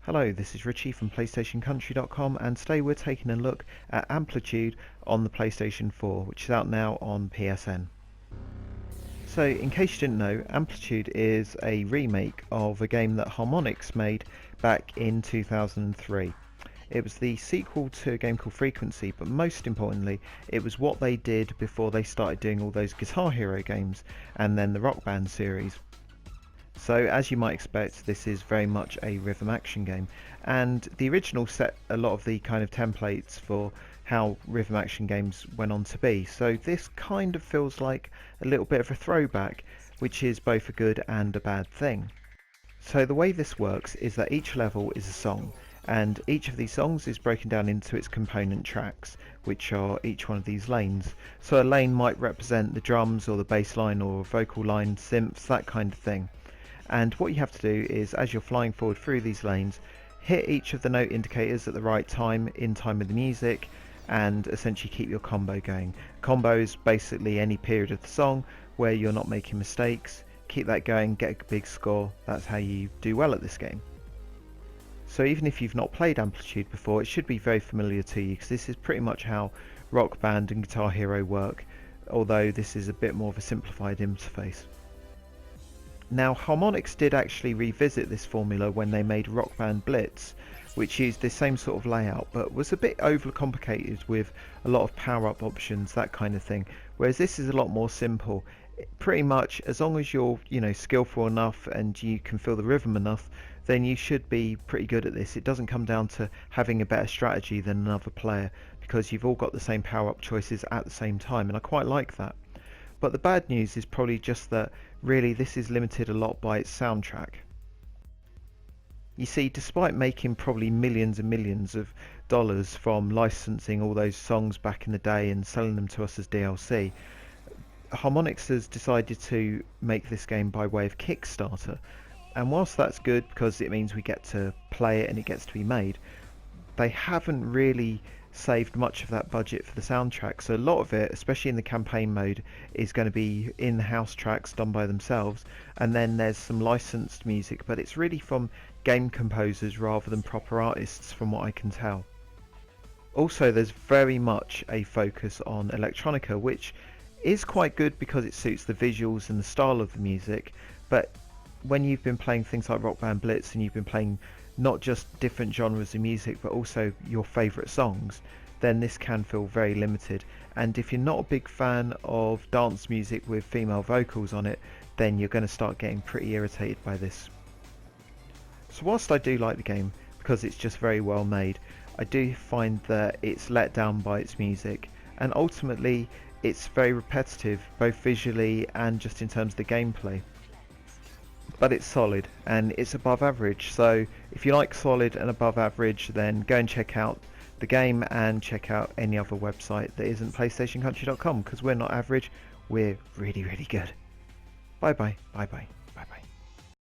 Hello, this is Richie from PlayStationCountry.com, and today we're taking a look at Amplitude on the PlayStation 4, which is out now on PSN. So, in case you didn't know, Amplitude is a remake of a game that Harmonix made back in 2003. It was the sequel to a game called Frequency, but most importantly, it was what they did before they started doing all those Guitar Hero games and then the Rock Band series. So as you might expect, this is very much a rhythm action game, and the original set a lot of the kind of templates for how rhythm action games went on to be. So this kind of feels like a little bit of a throwback, which is both a good and a bad thing. So the way this works is that each level is a song, and each of these songs is broken down into its component tracks, which are each one of these lanes. So a lane might represent the drums or the bass line or vocal line, synths, that kind of thing. And what you have to do is, as you're flying forward through these lanes, hit each of the note indicators at the right time, in time with the music, and essentially keep your combo going. Combo is basically any period of the song where you're not making mistakes. Keep that going, get a big score. That's how you do well at this game. So even if you've not played Amplitude before, it should be very familiar to you, because this is pretty much how Rock Band and Guitar Hero work, although this is a bit more of a simplified interface. Now, Harmonix did actually revisit this formula when they made Rock Band Blitz, which used the same sort of layout, but was a bit overcomplicated with a lot of power-up options, that kind of thing, whereas this is a lot more simple. Pretty much, as long as you're, skillful enough and you can feel the rhythm enough, then you should be pretty good at this. It doesn't come down to having a better strategy than another player, because you've all got the same power-up choices at the same time, and I quite like that. But the bad news is probably just that really this is limited a lot by its soundtrack. You see, despite making probably millions and millions of dollars from licensing all those songs back in the day and selling them to us as DLC, Harmonix has decided to make this game by way of Kickstarter. And whilst that's good because it means we get to play it and it gets to be made, they haven't really saved much of that budget for the soundtrack. So a lot of it, especially in the campaign mode, is going to be in-house tracks done by themselves, and then there's some licensed music, but it's really from game composers rather than proper artists from what I can tell. Also, there's very much a focus on electronica, which is quite good because it suits the visuals and the style of the music, but when you've been playing things like Rock Band Blitz and you've been playing not just different genres of music but also your favourite songs, then this can feel very limited. And if you're not a big fan of dance music with female vocals on it, then you're going to start getting pretty irritated by this. So whilst I do like the game because it's just very well made, I do find that it's let down by its music, and ultimately it's very repetitive both visually and just in terms of the gameplay. But it's solid and it's above average, so if you like solid and above average, then go and check out the game and check out any other website that isn't PlayStationCountry.com, because we're not average, we're really good. Bye bye.